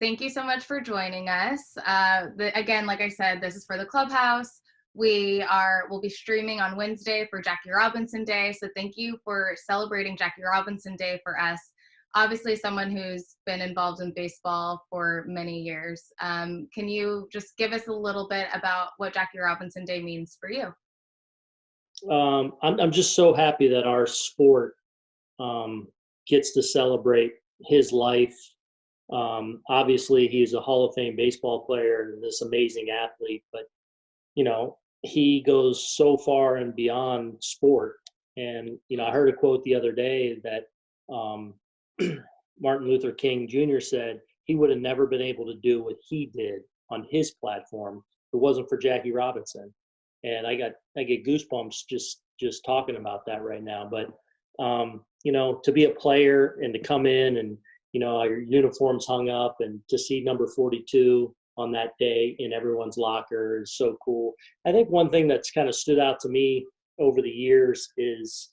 Thank you so much for joining us. Again, like I said, this is for the clubhouse. We'll be streaming on Wednesday for Jackie Robinson Day. So thank you for celebrating Jackie Robinson Day for us. Obviously, someone who's been involved in baseball for many years. Can you just give us a little bit about what Jackie Robinson Day means for you? I'm just so happy that our sport gets to celebrate his life. Obviously, he's a Hall of Fame baseball player and this amazing athlete, but he goes so far and beyond sport. And I heard a quote the other day that Martin Luther King Jr. said he would have never been able to do what he did on his platform if it wasn't for Jackie Robinson. And I get goosebumps just talking about that right now. But to be a player and to come in and your uniforms hung up and to see number 42 on that day in everyone's locker is so cool. I think one thing that's kind of stood out to me over the years is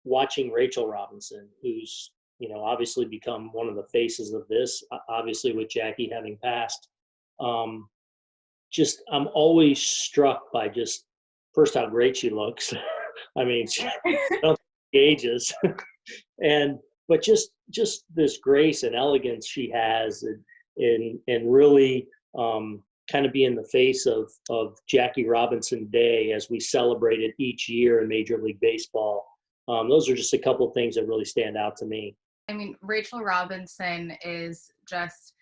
watching Rachel Robinson, who's obviously become one of the faces of this, obviously with Jackie having passed. I'm always struck by just first how great she looks. I mean, she don't ages, but just this grace and elegance she has, and really kind of be in the face of Jackie Robinson Day as we celebrate it each year in Major League Baseball. Those are just a couple of things that really stand out to me. I mean, Rachel Robinson is just,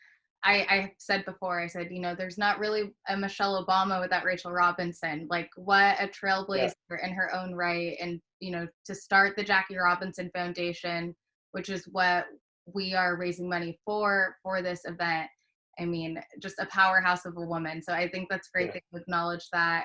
I said before, I said, there's not really a Michelle Obama without Rachel Robinson. Like, what a trailblazer in her own right. And, to start the Jackie Robinson Foundation, which is what we are raising money for this event. I mean, just a powerhouse of a woman. So I think that's great that you acknowledge that.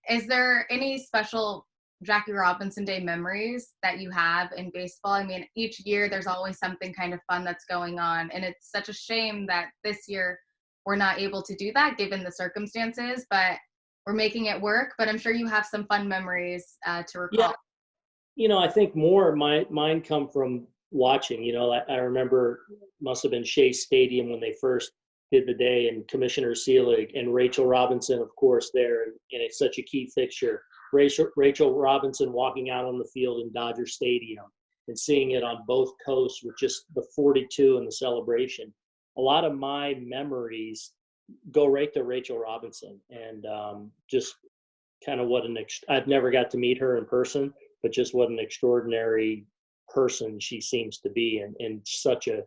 Is there any special Jackie Robinson Day memories that you have in baseball? I mean, each year there's always something kind of fun that's going on, and it's such a shame that this year we're not able to do that given the circumstances, but we're making it work. But I'm sure you have some fun memories to recall. Yeah, I think more mine come from watching. I remember must have been Shea Stadium when they first did the day, and Commissioner Seelig and Rachel Robinson, of course, there, and it's such a key fixture. Rachel Robinson walking out on the field in Dodger Stadium and seeing it on both coasts with just the 42 and the celebration. A lot of my memories go right to Rachel Robinson, and just kind of I've never got to meet her in person, but just what an extraordinary person she seems to be, and such a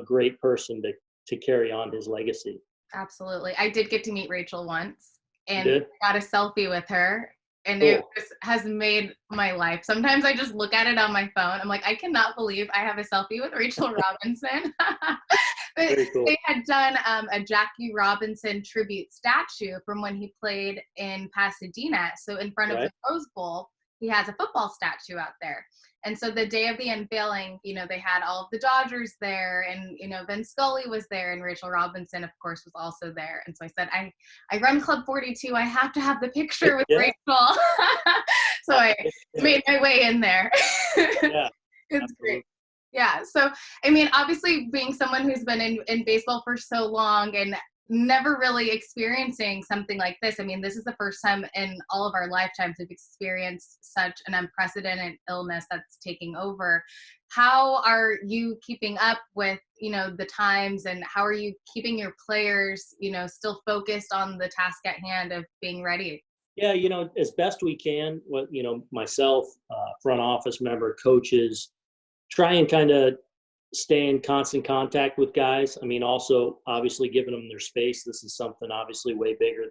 great person to carry on his legacy. Absolutely. I did get to meet Rachel once and got a selfie with her. And cool. It just has made my life. Sometimes I just look at it on my phone. I'm like, I cannot believe I have a selfie with Rachel Robinson. Cool. They had done a Jackie Robinson tribute statue from when he played in Pasadena. So in front of the Rose Bowl, he has a football statue out there. And so the day of the unveiling, they had all of the Dodgers there, and, Vin Scully was there, and Rachel Robinson, of course, was also there. And so I said, I run Club 42. I have to have the picture with Rachel. So I made my way in there. Yeah, it's great. Yeah. So, I mean, obviously being someone who's been in baseball for so long and never really experiencing something like this. I mean, this is the first time in all of our lifetimes we've experienced such an unprecedented illness that's taking over. How are you keeping up with, the times, and how are you keeping your players, still focused on the task at hand of being ready? Yeah, as best we can, myself, front office member, coaches, try and kind of stay in constant contact with guys. I mean, also obviously giving them their space. This is something obviously way bigger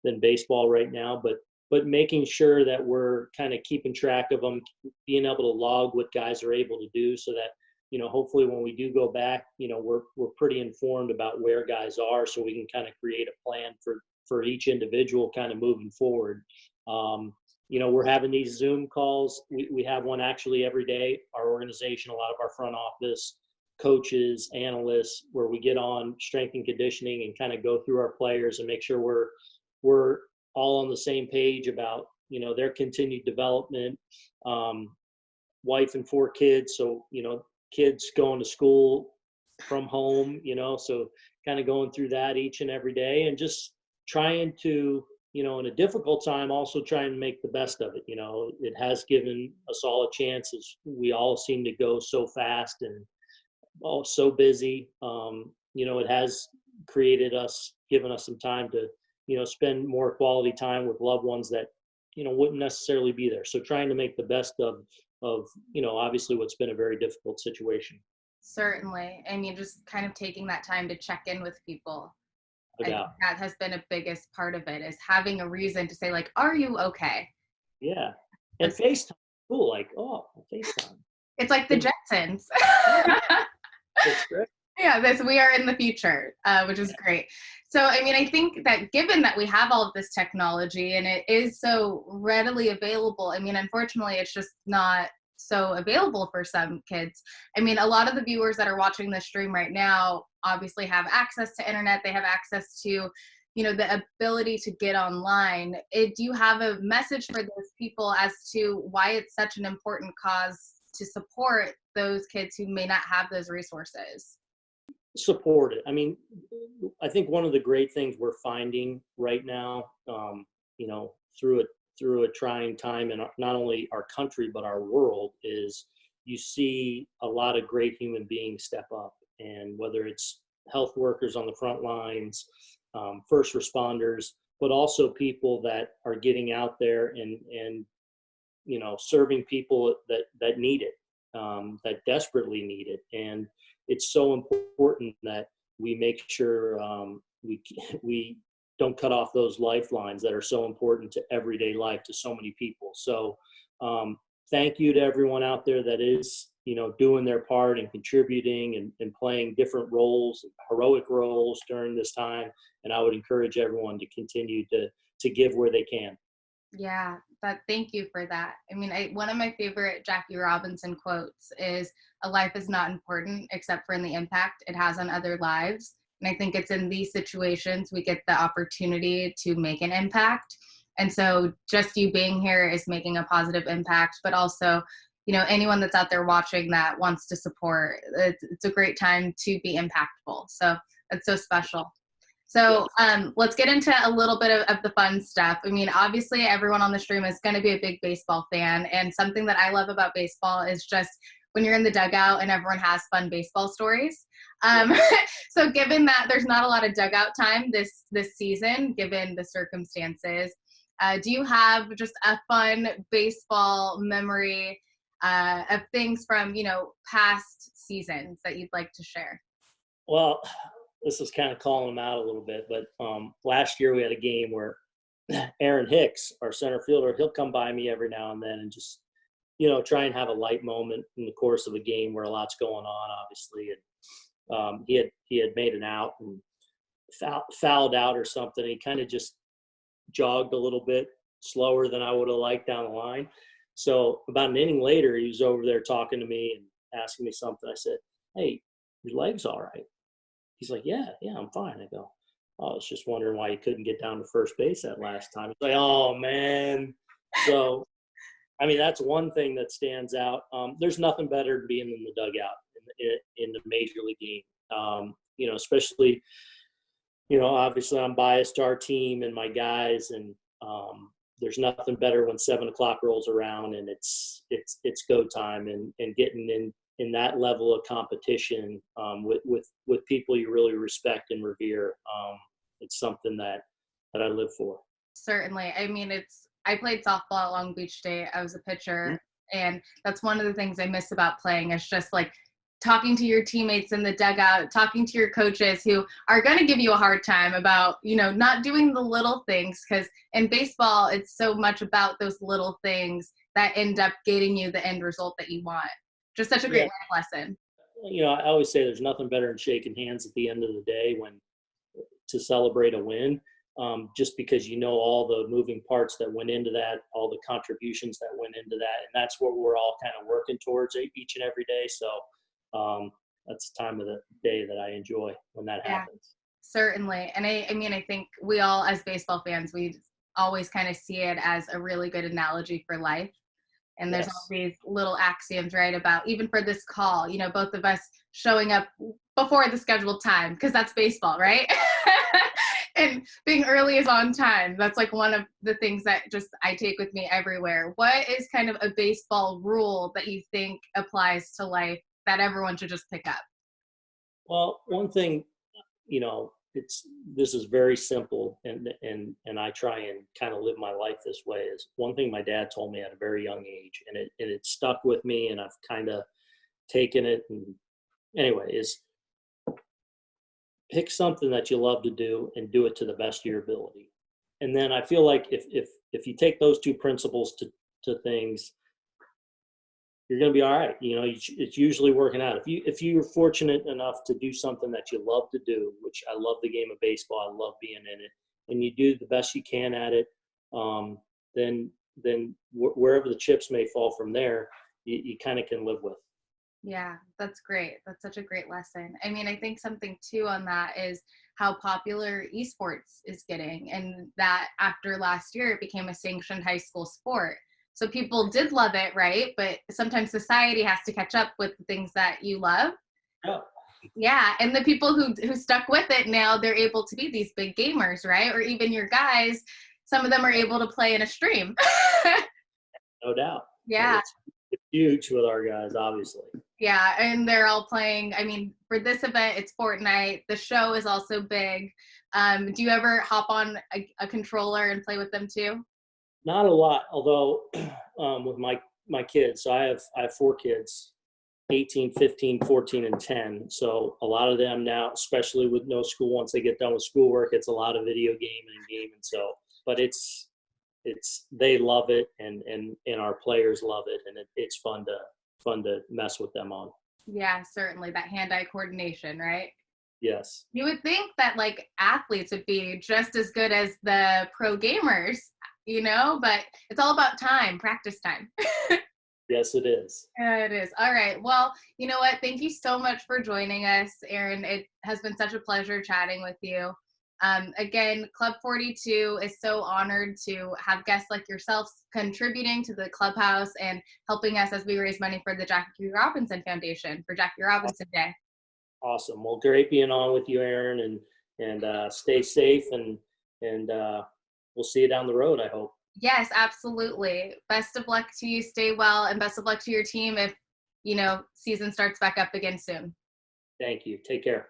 than baseball right now, but making sure that we're kind of keeping track of them, being able to log what guys are able to do, so that hopefully when we do go back, we're pretty informed about where guys are, so we can kind of create a plan for each individual kind of moving forward. We're having these Zoom calls. We have one actually every day. Our organization, a lot of our front office, coaches, analysts, where we get on strength and conditioning and kind of go through our players and make sure we're all on the same page about, their continued development. Wife and 4 kids. So, kids going to school, from home, so kind of going through that each and every day and just trying to, in a difficult time, also trying to make the best of it. It has given us all a chance as we all seem to go so fast and all so busy. It has given us some time to, spend more quality time with loved ones that, wouldn't necessarily be there. So trying to make the best of, obviously what's been a very difficult situation. Certainly. I mean, just kind of taking that time to check in with people. No I think doubt. that has been a biggest part of it, is having a reason to say, like, are you okay? Yeah. And FaceTime, cool. Like, oh, FaceTime. It's like the Jetsons. That's great. Yeah, we are in the future, which is great. So, I mean, I think that given that we have all of this technology and it is so readily available, I mean, unfortunately, it's just not so available for some kids. I mean, a lot of the viewers that are watching this stream right now obviously have access to internet. They have access to, the ability to get online. Do you have a message for those people as to why it's such an important cause to support those kids who may not have those resources? Support it. I mean, I think one of the great things we're finding right now, through a trying time in not only our country but our world, is you see a lot of great human beings step up, and whether it's health workers on the front lines, first responders, but also people that are getting out there and serving people that need it, that desperately need it. And it's so important that we make sure we don't cut off those lifelines that are so important to everyday life to so many people. So thank you to everyone out there that is, doing their part and contributing and playing different roles, heroic roles during this time. And I would encourage everyone to continue to give where they can. Yeah, thank you for that. I mean, one of my favorite Jackie Robinson quotes is, "A life is not important except for in the impact it has on other lives." And I think it's in these situations we get the opportunity to make an impact. And so just you being here is making a positive impact, but also, anyone that's out there watching that wants to support, it's a great time to be impactful. So it's so special. So let's get into a little bit of the fun stuff. I mean, obviously, everyone on the stream is going to be a big baseball fan. And something that I love about baseball is just when you're in the dugout and everyone has fun baseball stories. So given that there's not a lot of dugout time this season, given the circumstances, do you have just a fun baseball memory of things from, past seasons that you'd like to share? Well, this is kind of calling them out a little bit, but last year we had a game where Aaron Hicks, our center fielder, he'll come by me every now and then and just, try and have a light moment in the course of a game where a lot's going on, obviously. And he had made an out and fouled out or something. He kind of just jogged a little bit slower than I would have liked down the line. So about an inning later, he was over there talking to me and asking me something. I said, "Hey, your leg's all right?" He's like, yeah, I'm fine. I go, "Oh, I was just wondering why you couldn't get down to first base that last time." It's like, oh, man. So, I mean, that's one thing that stands out. There's nothing better than being in the dugout in the major league game, especially, obviously I'm biased to our team and my guys, and there's nothing better when 7 o'clock rolls around and it's go time and getting in that level of competition with people you really respect and revere. It's something that I live for. Certainly. I mean, I played softball at Long Beach State. I was a pitcher, and that's one of the things I miss about playing, is just like talking to your teammates in the dugout, talking to your coaches who are going to give you a hard time about, not doing the little things, because in baseball, it's so much about those little things that end up getting you the end result that you want. Just such a great life lesson. I always say there's nothing better than shaking hands at the end of the day to celebrate a win, just because all the moving parts that went into that, all the contributions that went into that, and that's what we're all kind of working towards each and every day. So that's the time of the day that I enjoy when that happens. Certainly. And I mean, I think we all, as baseball fans, we always kind of see it as a really good analogy for life. And there's all these little axioms, right, about even for this call, both of us showing up before the scheduled time, because that's baseball, right? And being early is on time. That's like one of the things that just I take with me everywhere. What is kind of a baseball rule that you think applies to life that everyone should just pick up? Well, one thing, this is very simple, and I try and kind of live my life this way. Is one thing my dad told me at a very young age, and it stuck with me, and I've kind of taken it. And anyway, is pick something that you love to do and do it to the best of your ability. And then I feel like if you take those two principles to things, you're going to be all right. It's usually working out. If you're fortunate enough to do something that you love to do, which I love the game of baseball, I love being in it, and you do the best you can at it, then wherever the chips may fall from there, you kind of can live with. Yeah, that's great. That's such a great lesson. I mean, I think something too on that is how popular esports is getting, and that after last year, it became a sanctioned high school sport. So people did love it, right? But sometimes society has to catch up with the things that you love. Yeah. Yeah, and the people who stuck with it, now they're able to be these big gamers, right? Or even your guys, some of them are able to play in a stream. No doubt. Yeah. It's huge with our guys, obviously. Yeah, and they're all playing. I mean, for this event, it's Fortnite. The show is also big. Do you ever hop on a controller and play with them too? Not a lot, although with my kids, so I have 4 kids, 18, 15, 14, and 10. So a lot of them now, especially with no school, once they get done with schoolwork, it's a lot of video gaming and gaming. So, but it's they love it, and our players love it, and it's fun to mess with them on. Yeah, certainly that hand-eye coordination, right? Yes. You would think that like athletes would be just as good as the pro gamers, but it's all about time, practice time. Yes, it is. Yeah, it is. All right. Well, you know what? Thank you so much for joining us, Aaron. It has been such a pleasure chatting with you. Again, Club 42 is so honored to have guests like yourselves contributing to the clubhouse and helping us as we raise money for the Jackie Robinson Foundation for Jackie Robinson Day. Awesome. Well, great being on with you, Aaron, and stay safe, and we'll see you down the road, I hope. Yes, absolutely. Best of luck to you. Stay well, and best of luck to your team if, season starts back up again soon. Thank you. Take care.